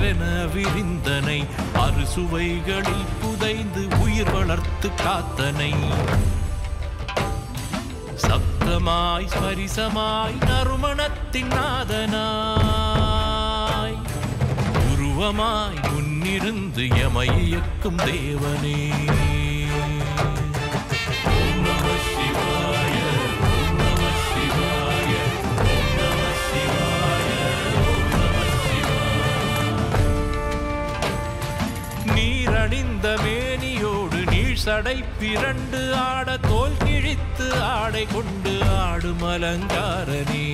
பகலென விரிந்தனை அறுசுவைகளில் புதைந்து உயிர் வளர்த்து காத்தனை சப்தமாய் ஸ்பரிசமாய் நறுமணத்தின் நாதனாய் உருவமாய் முன்னிருந்து எமை இயக்கும் தேவனே நீரணிந்த மேனியோடு நீழ்சடை பிறண்டு ஆட தோல் கிழித்து ஆடை கொண்டு ஆடும் அலங்காரனே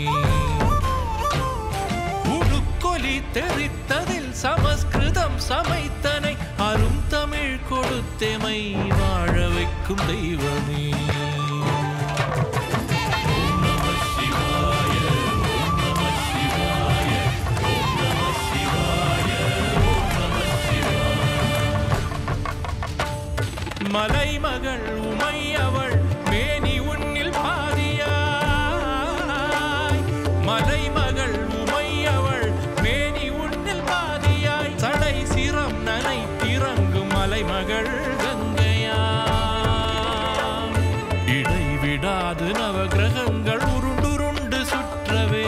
உடுக்கொலி தெரித்ததில் சமஸ்கிருதம் சமைத்தனை அரும் தமிழ் கொடுத்தெமை வாழ வைக்கும் தெய்வமே மலைமகள் உமை அவள் மேனி உன்னில் பாதியாய் மலைமகள் உமை அவள் மேனி உன்னில் பாதியாய் சடை சிரம் நனை திறங்கும் மலைமகள் கங்கையா இடைவிடாது நவகிரகங்கள் உருண்டுருண்டு சுற்றவே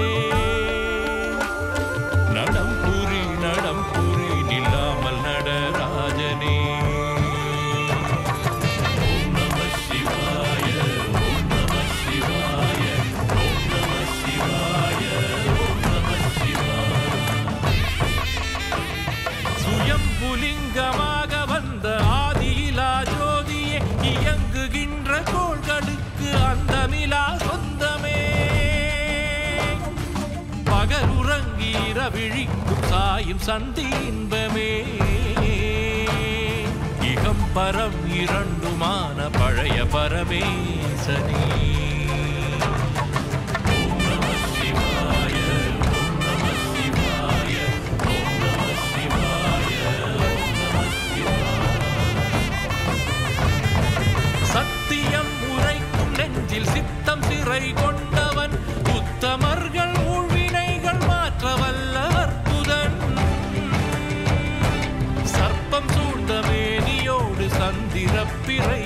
நடம் புரி நில்லாமல் நடராஜனே புலிங்கமாக வந்த ஆதியிலா ஜோதியே இயங்குகின்ற கோள்களுக்கு அந்தமிலா சொந்தமே பகல் உறங்கி இரவிழிக்கும் சாயும் சந்தி இன்பமே இகம் பரம் இரண்டுமான பழைய பரமேசனே சத்தியம் உரைக்கும் நெஞ்சில் சித்தம் சிறை கொண்டவன் உத்தமர்கள் ஊழ்வினைகள் மாற்ற வல்ல அற்புதன் சர்ப்பம் சூழ்ந்த மேனியோடு சந்திரப்பிறை